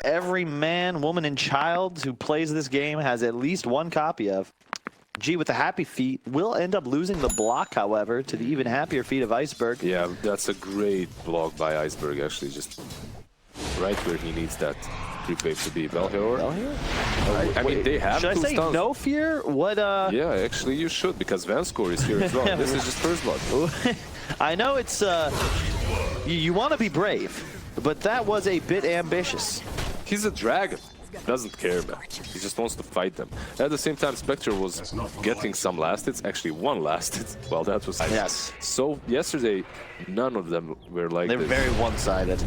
every man, woman, and child who plays this game has at least one copy of. G with the happy feet will end up losing the block, however, to the even happier feet of Iceberg. Yeah, that's a great block by Iceberg, actually, just right where he needs that creep wave to be. Belhior? I mean, they have should two I say stuns. no fear? What, Yeah, actually you should, because Vanscore is here as well. This is just first blood. I know it's, you want to be brave, but that was a bit ambitious. He's a dragon. Doesn't care, man. He just wants to fight them. At the same time, Spectre was getting some last hits. Actually, one last hit. Well, that was yes. So yesterday, none of them were like They were very one-sided.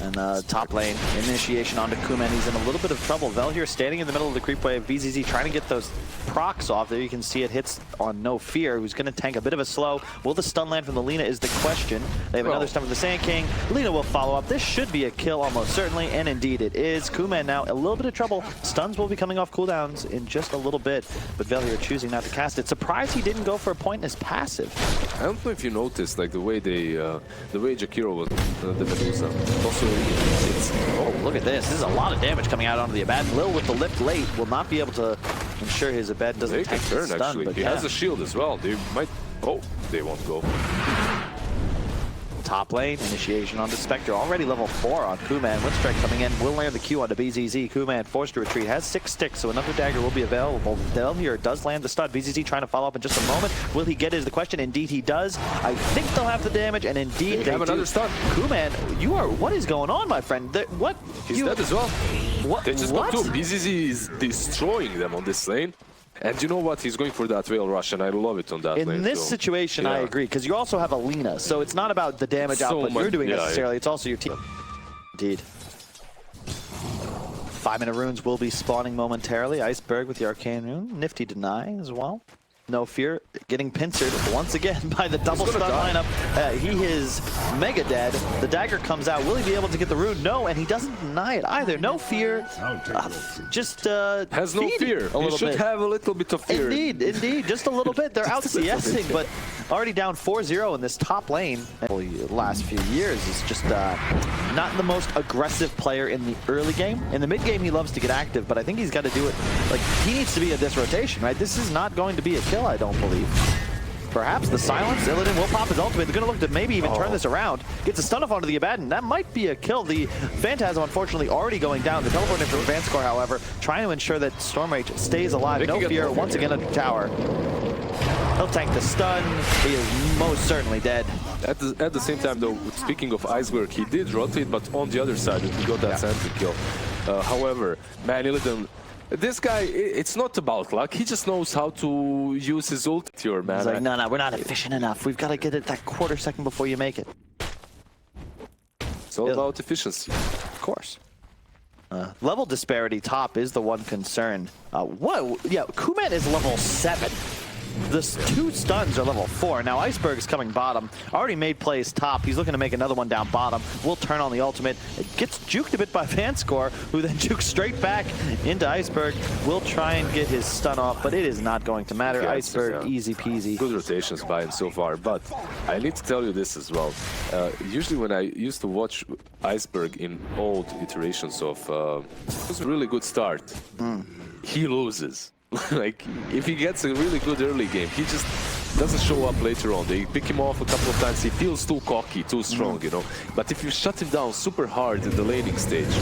And top lane, initiation onto Kuman. He's in a little bit of trouble. Velhir standing in the middle of the creep wave. BZZ trying to get those procs off. There you can see it hits on No Fear, who's going to tank a bit of a slow. Will the stun land from the Lina is the question. They have another stun from the Sand King. Lina will follow up. This should be a kill almost certainly, and indeed it is. Kuman now a little bit of trouble. Stuns will be coming off cooldowns in just a little bit, but Velhir choosing not to cast it. Surprised he didn't go for a point in his passive. I don't know if you noticed, like the way Jakiro was the Medusa. Also, oh, look at this. This is a lot of damage coming out onto the Abaddon. Lil with the lift late will not be able to ensure his Abaddon doesn't take the stun. Actually, but he has a shield as well. They might. Oh, they won't go. Top lane, initiation onto Spectre, already level 4 on Kuman. Winstrike coming in, will land the Q onto BZZ. Kuman forced to retreat, has 6 sticks, so another dagger will be available. Velhir does land the stun. BZZ trying to follow up in just a moment. Will he get it is the question. Indeed he does. I think they'll have the damage, and indeed they have another stun. Kuman, what is going on, my friend? What? He's dead as well. What? They just got 2. BZZ is destroying them on this lane. And you know what? He's going for that whale rush, and I love it on that lane. In this situation, I agree, because you also have a Lina, so it's not about the damage output you're doing necessarily, it's also your team. Indeed. 5-minute runes will be spawning momentarily. Iceberg with the Arcane Rune. Nifty deny as well. No Fear getting pincered once again by the double stun lineup. He is mega dead. The dagger comes out. Will he be able to get the rune? No, and he doesn't deny it either. No Fear. Just has no fear. He should have a little bit of fear. Indeed, just a little bit. They're out CSing, but already down 4-0 in this top lane. The last few years is just not the most aggressive player in the early game. In the mid game, he loves to get active, but I think he's got to do it. Like, he needs to be at this rotation, right? This is not going to be a kill, I don't believe. Perhaps the silence. Illidan will pop his ultimate. They're going to look to maybe even turn this around. Gets a stun off onto the Abaddon. That might be a kill. The Phantasm, unfortunately, already going down. The teleport in for Vanscore, however, trying to ensure that Stormrage stays alive. No Fear once again under tower. He'll tank the stun. He is most certainly dead. At the same time, though, speaking of Iceberg, he did rotate, but on the other side, he got that sentry kill. However, man, Illidan, this guy, it's not about luck. He just knows how to use his ult. Man. He's like, no, we're not efficient enough. We've got to get it that quarter second before you make it. It's all about efficiency. Of course. Level disparity top is the one concern. Yeah, Kuman is level 7. The 2 stuns are level 4. Now Iceberg is coming bottom. Already made plays top. He's looking to make another one down bottom. Will turn on the ultimate. It gets juked a bit by Vanscore, who then jukes straight back into Iceberg. Will try and get his stun off, but it is not going to matter. Iceberg, easy peasy. Good rotations by him so far, but I need to tell you this as well. Usually when I used to watch Iceberg in old iterations of it was a really good start. He loses. Like, if he gets a really good early game, he just doesn't show up later on. They pick him off a couple of times. He feels too cocky, too strong, you know. But if you shut him down super hard in the laning stage,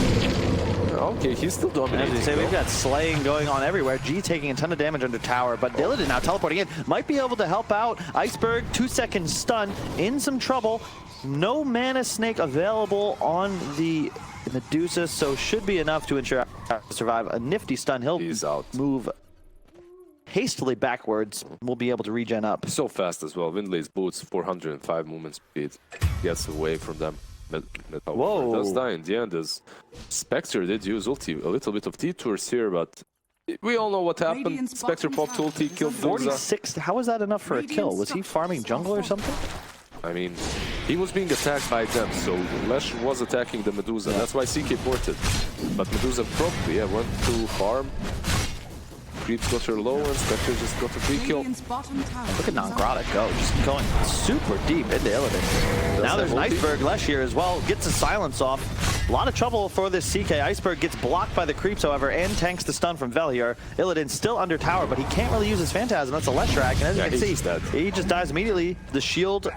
okay, he's still dominating. As you say, we've got slaying going on everywhere. G taking a ton of damage under tower, but Illidan now teleporting in. Might be able to help out. Iceberg, 2-second stun, in some trouble. No Mana Snake available on the Medusa, so should be enough to ensure to survive. A nifty stun. He's out. Move hastily backwards. We'll be able to regen up. So fast as well. Windlay's boots, 405 movement speed. Gets away from them. Whoa. Does die in the end. As Spectre did use ulti. A little bit of detours here, but we all know what happened. Spectre popped ulti, killed 46. How was that enough for a kill? Was he farming jungle or something? I mean, he was being attacked by them, so Lesh was attacking the Medusa. That's why CK ported. But Medusa probably went to farm. Creeps got her low, and Spectre just got a free kill. Look at Nongrata go, just going super deep into Illidan. Now there's an Iceberg Lesh here as well. Gets a silence off. A lot of trouble for this CK. Iceberg gets blocked by the creeps, however, and tanks the stun from Vel here. Illidan still under tower, but he can't really use his Phantasm. That's a Leshrac, and as you can see, he just dies immediately. The shield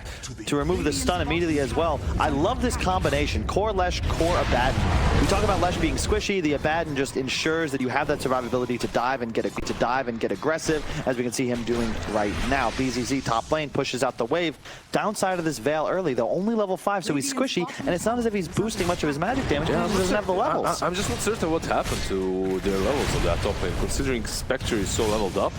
to remove the stun immediately as well. I love this combination. Core Lesh, Core Abaddon. We talk about Lesh being squishy. The Abaddon just ensures that you have that survivability to dive and get aggressive, as we can see him doing right now. BZZ top lane pushes out the wave. Downside of this Veil early, though, only level 5, so he's squishy, and it's not as if he's boosting much of his magic damage. He just doesn't have the levels. I'm just not certain what happened to their levels of that top lane, considering Spectre is so leveled up.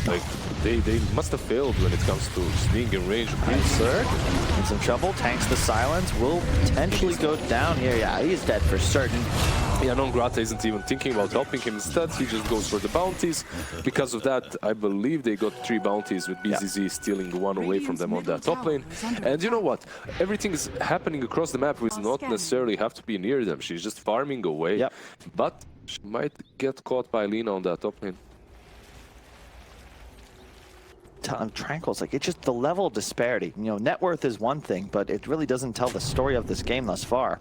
Like, they must have failed when it comes to just being in range of creeps. In some trouble, tanks the silence, will potentially go down here. Yeah, he's dead for certain. Yeah, Non-Grata isn't even thinking about helping him. Instead, he just goes for the bounties. Because of that, I believe they got 3 bounties, with BZZ stealing 1 away from them on that top lane. And you know what? Everything is happening across the map. We not necessarily have to be near them. She's just farming away. But she might get caught by Lina on that top lane. Tranquil's like, it's just the level of disparity. You know, net worth is one thing, but it really doesn't tell the story of this game thus far.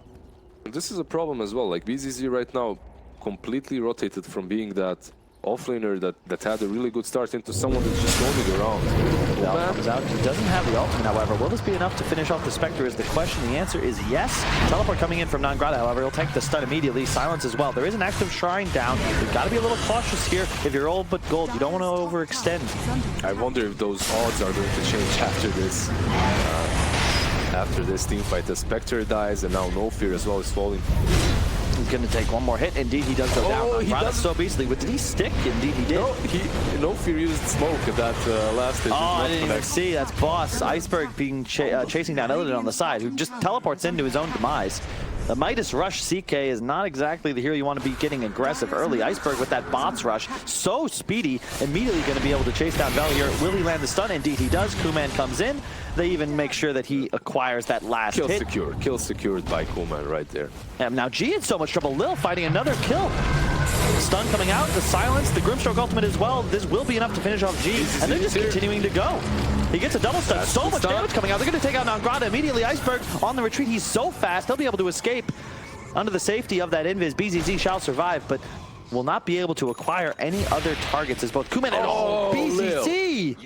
This is a problem as well. Like, BZZ right now completely rotated from being that offlaner that had a really good start into someone that's just roaming around. Vel comes out. He doesn't have the ultimate, however. Will this be enough to finish off the Spectre is the question. The answer is yes. Teleport coming in from Non-Grata, however. He'll take the stun immediately. Silence as well. There is an active shrine down. You've got to be a little cautious here. If you're old but gold, you don't want to overextend. I wonder if those odds are going to change after this. After this team fight, the Spectre dies, and now No Fear as well is falling. He's going to take one more hit. Indeed, he does go down. He does so beastly. Did he stick? Indeed, he did. No, No Fear used smoke at that last hit. Oh, I didn't even see. That's Boss. Iceberg being chasing down Illidan on the side, who just teleports into his own demise. The Midas Rush CK is not exactly the hero you want to be getting aggressive early. Iceberg with that bots rush, so speedy, immediately going to be able to chase down Vel here. Will he land the stun? Indeed he does. Kuman comes in. They even make sure that he acquires that last hit. Kill secured by Kuman right there. And now G in so much trouble. Lil fighting another kill. Stun coming out, the silence, the Grimstroke ultimate as well. This will be enough to finish off G, and they're just continuing to go. He gets a double stun. So much damage coming out. They're going to take out Non-Grata immediately. Iceberg on the retreat. He's so fast. They'll be able to escape under the safety of that invis. BZZ shall survive, but will not be able to acquire any other targets as both Kuman and BZZ.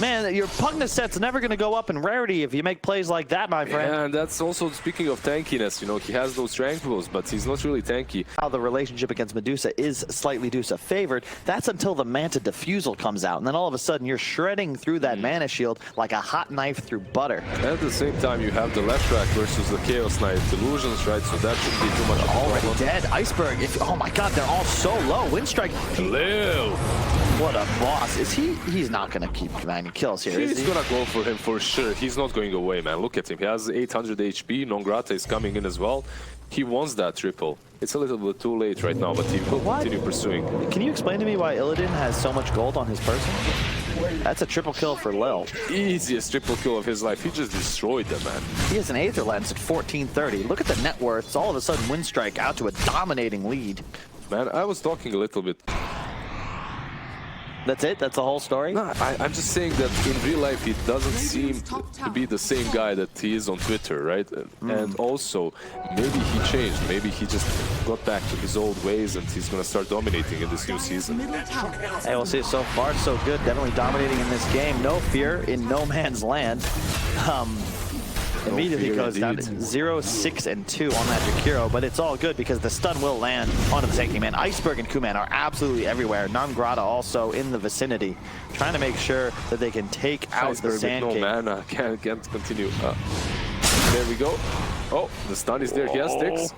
Man, your Pugnus set's never going to go up in rarity if you make plays like that, my friend. Yeah, and that's also, speaking of tankiness, you know, he has those tranquils, but he's not really tanky. How the relationship against Medusa is slightly Medusa favored, that's until the Manta Diffusal comes out, and then all of a sudden you're shredding through that mana shield like a hot knife through butter. And at the same time, you have the Leshrac versus the Chaos Knight Illusions, right? So that shouldn't be too much of a already problem. Dead. Iceberg, oh my god, they're all so low. Winstrike, what a boss. Is he's not going to keep combining kills here, is he? He's going to go for him for sure. He's not going away, man. Look at him. He has 800 HP. Non-Grata is coming in as well. He wants that triple. It's a little bit too late right now, but he will continue pursuing. Can you explain to me why Illidan has so much gold on his person? That's a triple kill for Lil. Easiest triple kill of his life. He just destroyed them, man. He has an Aether Lens at 1430. Look at the net worth. All of a sudden, Winstrike out to a dominating lead. Man, I was talking a little bit. That's it? That's the whole story? No, I'm just saying that in real life he doesn't seem to be the same guy that he is on Twitter, right? And also, maybe he changed. Maybe he just got back to his old ways and he's going to start dominating in this new season. Hey, we'll see. So far, so good. Definitely dominating in this game. No fear in no man's land. Immediately goes down to 0, 6, and 2 on that Jakiro, but it's all good because the stun will land onto the Sand King Man. Iceberg and Kuman are absolutely everywhere. Non-Grata also in the vicinity, trying to make sure that they can take out the Sand King. No mana, can't continue. There we go. Oh, the stun is there. He has sticks.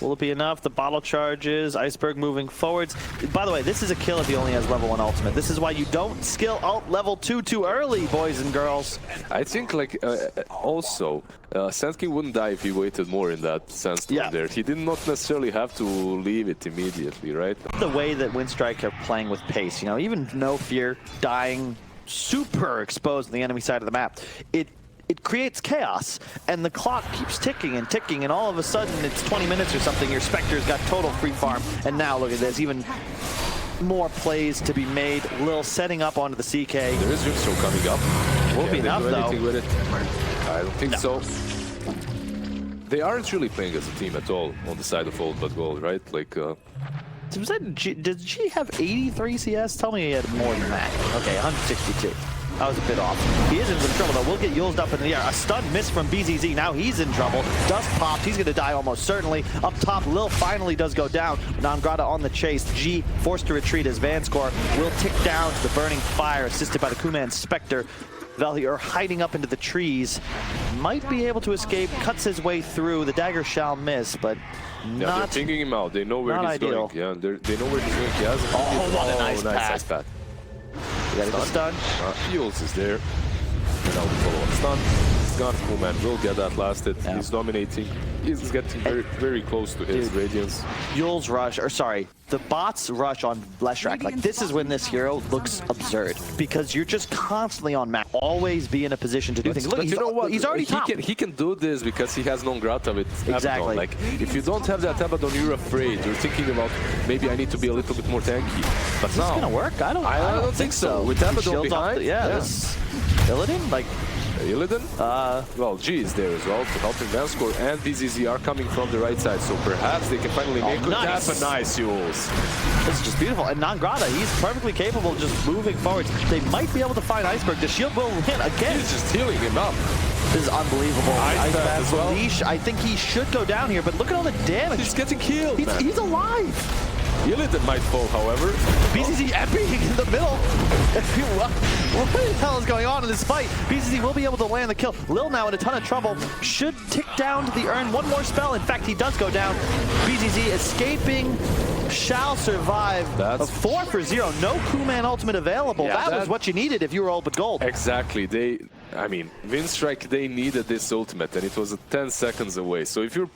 Will it be enough? The bottle charges. Iceberg moving forwards. By the way, this is a kill if he only has level 1 ultimate. This is why you don't skill ult level 2 too early, boys and girls. I think, like, also, Sand King wouldn't die if he waited more in that sandstorm there. He did not necessarily have to leave it immediately, right? The way that Winstrike are playing with pace, you know, even No Fear dying super exposed on the enemy side of the map, it creates chaos, and the clock keeps ticking and ticking, and all of a sudden it's 20 minutes or something. Your Spectre's got total free farm, and now look at this, even more plays to be made. Lil setting up onto the CK. There is Winstrike coming up. Will be enough, though. With it? I don't think so. they aren't really playing as a team at all on the side of Old But Gold, right? Like, Did G have 83 CS? Tell me he had more than that. Okay, 162. That was a bit off. He is in some trouble, though. We'll get Yulzed up in the air. A stun miss from BZZ. Now he's in trouble. Dust popped. He's going to die almost certainly. Up top, Lil finally does go down. Nangrata on the chase. G forced to retreat as Vanscore will tick down to the burning fire, assisted by the Kuman Spectre. Valier hiding up into the trees. Might be able to escape. Cuts his way through. The dagger shall miss, but yeah, not... they're pinging him out. They know where he's ideal. going. Yeah, they know where he's going. He has a what a nice pass. path. You gotta get stun. Heals is there. And now the follow-up stun. It's gone. Kuman will get that lasted. Yeah. He's dominating. He's getting very close to his radiance. Yul's rush, or sorry, the bots rush on Leshrac. Like, this is when this hero looks absurd, because you're just constantly on map, always be in a position to do things. Look, but you know what? He's already top. He can do this because he has Nangrata with exactly. Abaddon. Like, if you don't have that Abaddon, you're afraid. You're thinking about, maybe I need to be a little bit more tanky. But is this gonna work? I don't think so. With Abaddon behind, this Illidan, like... Illidan? Well, G is there as well to help him Vanscore, and BZZ are coming from the right side, so perhaps they can finally make it happen. Nice, Yules. This is just beautiful. And Nangrata, he's perfectly capable of just moving forwards. They might be able to find Iceberg. The shield will hit again. He's just healing him up. This is unbelievable. Ice as well. Leash, I think he should go down here, but look at all the damage. He's getting killed, He's alive. Illidan might fall, however. BZZ epic in the middle. What the hell is going on in this fight? BZZ will be able to land the kill. Lil now in a ton of trouble. Should tick down to the urn. One more spell. In fact, he does go down. BZZ escaping. Shall survive. That's a 4 for 0. No Kuman ultimate available. Yeah, that was what you needed if you were Old But Gold. Exactly. I mean, Winstrike, they needed this ultimate, and it was 10 seconds away. So if you're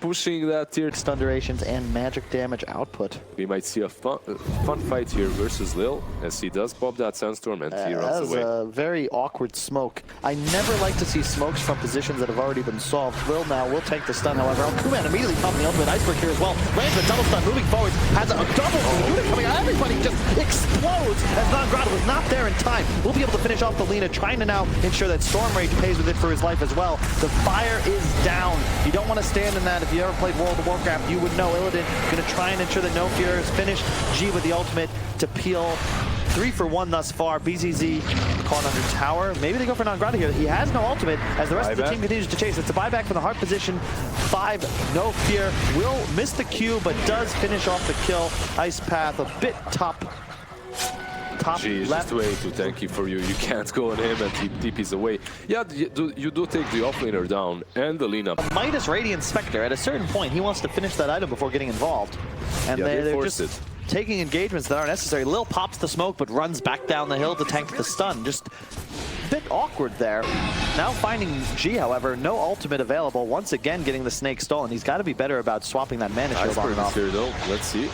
pushing that tier stun durations and magic damage output, we might see a fun fight here versus Lil, as he does pop that Sandstorm and he runs away. That is a very awkward smoke. I never like to see smokes from positions that have already been solved. Lil now will take the stun, however. Kuman immediately popping the ultimate. Iceberg here as well. Lands a double stun, moving forward, has a double unit coming out. Everybody just explodes as Nangrata was not there in time. We'll be able to finish off the Lina, trying to now ensure that Storm Rage pays with it for his life as well. The fire is down. You don't want to stand in that. If you ever played World of Warcraft, you would know Illidan going to try and ensure that no fear is finished. G with the ultimate to peel 3 for 1 thus far. BZZ caught under tower. Maybe they go for Nangrata here. He has no ultimate as the rest of the team continues to chase. It's a buyback from the hard position. 5, no fear. Will miss the Q, but does finish off the kill. Ice Path a bit top G is left. just way too tanky for you. You can't go on him and he TP's away. Yeah, you do take the offlaner down and the Lina. Midas Radiant Spectre, at a certain point, he wants to finish that item before getting involved. And yeah, they're just taking engagements that aren't necessary. Lil pops the smoke, but runs back down the hill to tank the stun. Just a bit awkward there. Now finding G, however, no ultimate available. Once again, getting the snake stolen. He's got to be better about swapping that mana shield on and off. Here, though. Let's see.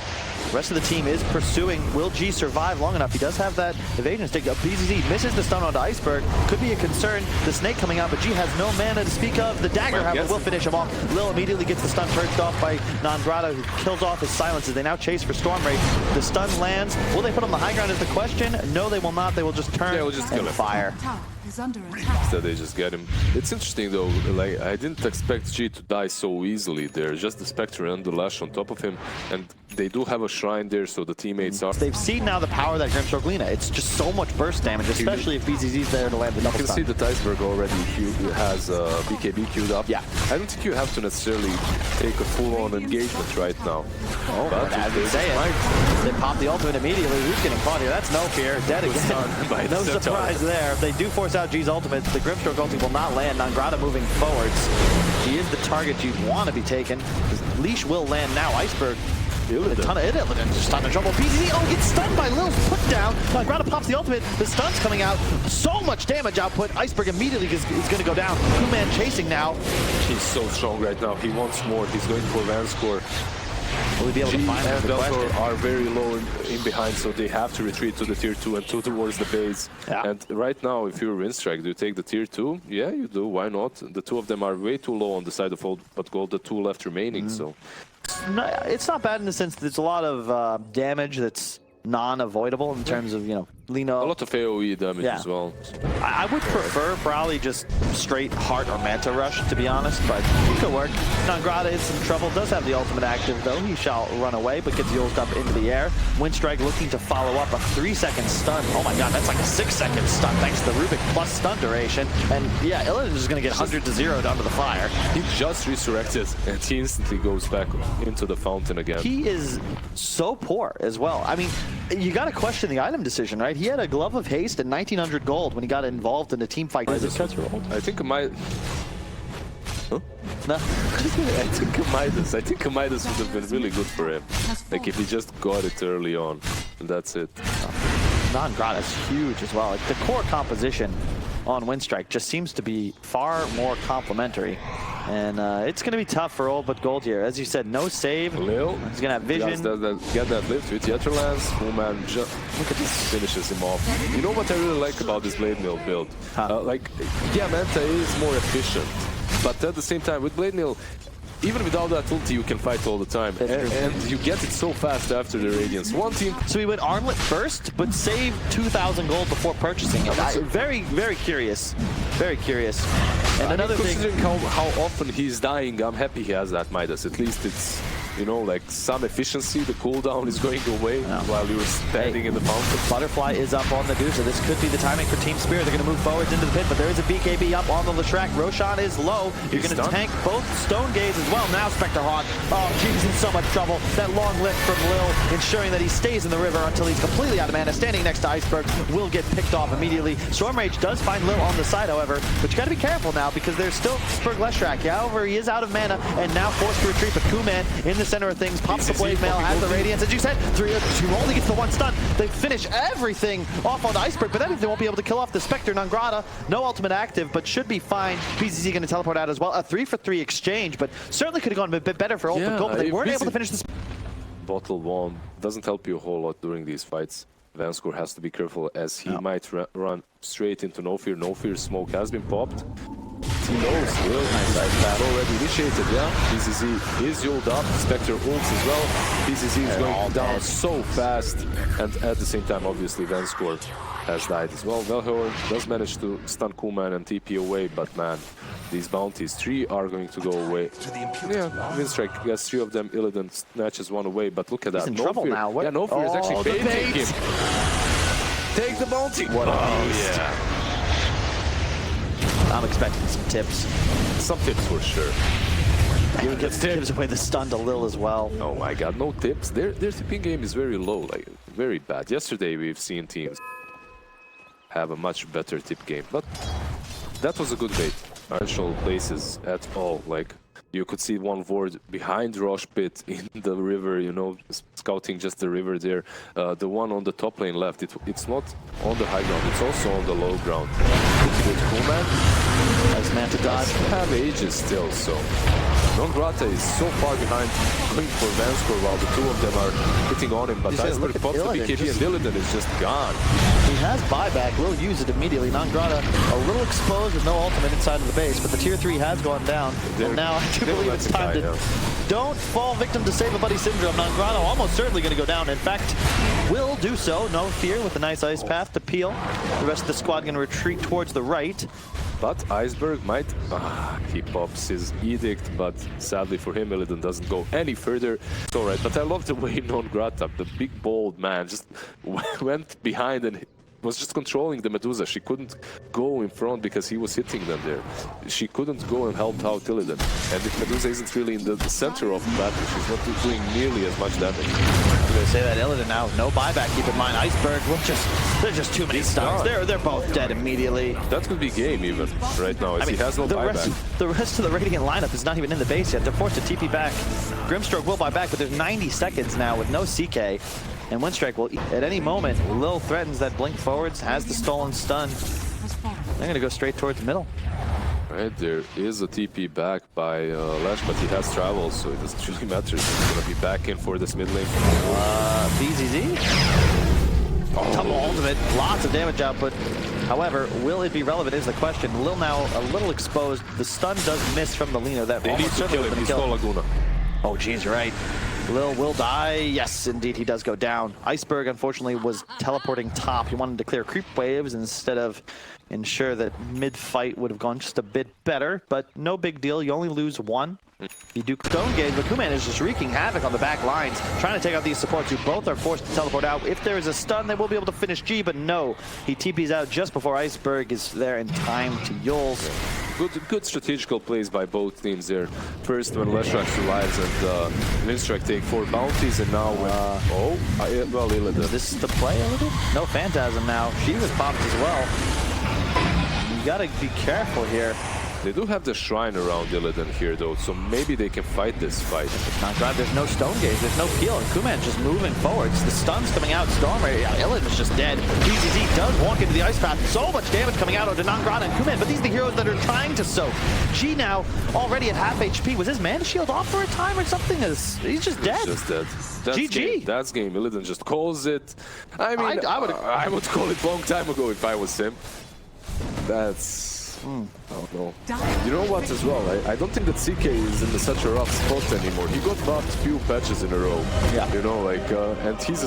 The rest of the team is pursuing. Will G survive long enough? He does have that evasion stick. BZZ misses the stun onto Iceberg. Could be a concern. The snake coming out, but G has no mana to speak of. The dagger, however, will finish him off. Lil immediately gets the stun purged off by Nangrata, who kills off his silences. They now chase for Storm Rage. The stun lands. Will they put him on the high ground is the question. No, they will not. They will just turn and fire. Instead, they just get him. It's interesting though, like, I didn't expect G to die so easily there. Just the Spectre and the Lash on top of him, and they do have a shrine there, so the teammates are... They've seen now the power of that Grimstroke Lina. It's just so much burst damage, especially if BZZ's there to land the double stun. You can see that Iceberg already has BKB queued up. Yeah. I don't think you have to necessarily take a full-on engagement right now. Oh, but as they say it, they pop the ultimate immediately. Who's getting caught here? That's no fear. Dead again. No surprise there. If they do force out G's ultimate, the Grimstroke ultimate will not land. Nangrata moving forwards. He is the target you'd want to be taken. His leash will land now. Iceberg, a ton of Illidan just starting to trouble. BZZ, gets stunned by Lil's put down. Nangrata pops the ultimate. The stun's coming out. So much damage output. Iceberg immediately is going to go down. Kuman chasing now. He's so strong right now. He wants more. He's going for Vanscore. Will we be able to find and the question? are very low in behind, so they have to retreat to the tier 2 and 2 towards the base. Yeah. And right now, if you're Winstrike, do you take the tier 2? Yeah, you do. Why not? The 2 of them are way too low on the side of Old But Gold, the 2 left remaining. So it's not bad in the sense that there's a lot of damage that's non-avoidable in terms of, you know, Lino. A lot of AoE damage as well. I would prefer probably just straight Heart or Manta Rush, to be honest, but it could work. Nangrata is in trouble, does have the ultimate active though. He shall run away, but gets used up into the air. Winstrike looking to follow up a 3-second stun. Oh my god, that's like a 6-second stun thanks to the Rubik plus stun duration. And yeah, Illidan is going to get 100 to 0 down to the fire. He just resurrected and he instantly goes back into the fountain again. He is so poor as well. I mean, you got to question the item decision, right? He had a Glove of Haste and 1900 gold when he got involved in the team fight. I think Midas. Huh? No. I think a Midas would have been really good for him. Like if he just got it early on, and that's it. Nangrata is huge as well. Like the core composition on Winstrike just seems to be far more complementary. And it's going to be tough for old but gold here. As you said, no save. Lil. He's going to have vision. Get that lift with Yetralance. Oh man, look at this. Finishes him off. You know what I really like about this Blade Mill build? Like, yeah, Manta is more efficient. But at the same time, with Blade Mill, even without that ulti, you can fight all the time. And you get it so fast after the Radiance. One team... So he went Armlet first, but saved 2,000 gold before purchasing it. Very, very curious. Very curious. And another thing... Considering how often he's dying, I'm happy he has that Midas. At least it's, you know, like some efficiency. The cooldown is going away while you're standing in the fountain. Butterfly is up on the Deuce, so this could be the timing for Team Spirit. They're going to move forwards into the pit, but there is a BKB up on the Leshrac. Roshan is low. You're going to tank both Stone Gaze as well. Now Spectre Hawk. Oh, he's in so much trouble. That long lift from Lil, ensuring that he stays in the river until he's completely out of mana. Standing next to Iceberg will get picked off immediately. Storm Rage does find Lil on the side, however, but you got to be careful now because there's still Spurg Leshrac. However, he is out of mana and now forced to retreat, but Kuman in the center of things pops the Blade Mail, has the Radiance. As you said, 3-2 only gets the one stun. They finish everything off on the Iceberg, but that means they won't be able to kill off the Spectre. Nangrata, no ultimate active, but should be fine. PCC going to teleport out as well. A 3-for-3 exchange, but certainly could have gone a bit better for Ultimate Gold, but they weren't able to finish this. Bottle one doesn't help you a whole lot during these fights. Vanscour has to be careful as he might run straight into No Fear. No Fear smoke has been popped. He knows, Will. Nice battle already initiated, yeah. PCC is ulted up. Spectre ults as well. PCC is going down so fast. And at the same time, obviously, Vanscour has died as well. Velhor does manage to stun Kuman and TP away, but man, these bounties, 3 are going to go away. Yeah, Winstrike gets 3 of them. Illidan snatches 1 away, but look at that. He's in trouble now. What? Yeah, No Fear is actually baiting him. Take the bounty. What a beast. Yeah. I'm expecting some tips. Some tips for sure. He gives away the stun to Lil as well. Oh my god, no tips. Their tipping game is very low, like very bad. Yesterday we've seen teams have a much better tip game, but that was a good bait. Martial places at all, like you could see one ward behind Rosh Pit in the river, you know, scouting just the river there. The one on the top lane left, it's not on the high ground, it's also on the low ground. With Kuman, as Manta dodge, have ages still, so Nangrata is so far behind, going for Vanscour while the 2 of them are hitting on him, but Iceberg pops the BKB and Illidan is just gone. He has buyback, will use it immediately. Nangrata a little exposed with no ultimate inside of the base, but the tier 3 has gone down. And now I do believe it's time to don't fall victim to Save a Buddy syndrome. Nangrata almost certainly going to go down. In fact, will do so. No fear with a nice ice path to peel. The rest of the squad going to retreat towards the right. But Iceberg might... he pops his edict, but sadly for him, Illidan doesn't go any further. It's alright, but I love the way Nangrata, the big bold man, just went behind and was just controlling the Medusa. She couldn't go in front because he was hitting them there. She couldn't go and help out Illidan. And if Medusa isn't really in the center of the battle, she's not doing nearly as much damage. I'm going to say that Illidan now, no buyback. Keep in mind, Iceberg, there's just too many stuns. They're both dead immediately. That could be game even right now, as he has no buyback. The rest of the Radiant lineup is not even in the base yet. They're forced to TP back. Grimstroke will buy back, but there's 90 seconds now with no CK. And Winstrike will, at any moment, Lil threatens that blink forwards, has the stolen stun. They're going to go straight towards the middle. Right, there is a TP back by Lesh, but he has travel, so it doesn't really matter. He's going to be back in for this mid lane. BZZ? Tumble ultimate, lots of damage output. However, will it be relevant is the question. Lil now a little exposed. The stun does miss from the Lino. That they need to kill him. He's no Laguna. Oh, geez, you're right. Lil will die. Yes, indeed, he does go down. Iceberg, unfortunately, was teleporting top. He wanted to clear creep waves instead of ensure that mid-fight would have gone just a bit better, but no big deal. You only lose one. You do stone gauge, but Kuman is just wreaking havoc on the back lines, trying to take out these supports who both are forced to teleport out. If there is a stun, they will be able to finish G, but no. He TPs out just before Iceberg is there in time to Yules. Good strategical plays by both teams there. First, when Leshrac survives and Winstrike take 4 bounties, and now when... well, Illidan. Is this the play, Illidan? No Phantasm now. She was popped as well. You gotta be careful here. They do have the shrine around Illidan here, though, so maybe they can fight this fight. There's no stone gauge, there's no peel, and Kuman just moving forwards. The stun's coming out, Stormer, Illidan's just dead. GGZ does walk into the ice path. So much damage coming out onto Nangrana and Kuman, but these are the heroes that are trying to soak. G now already at half HP. Was his mana shield off for a time or something? He's just dead. He's just dead. That's GG. Game. That's game. Illidan just calls it. I mean, I would call it a long time ago if I was him. That's... I don't know. You know what as well? I don't think that CK is in such a rough spot anymore. He got buffed few patches in a row. Yeah. You know, like, and he's a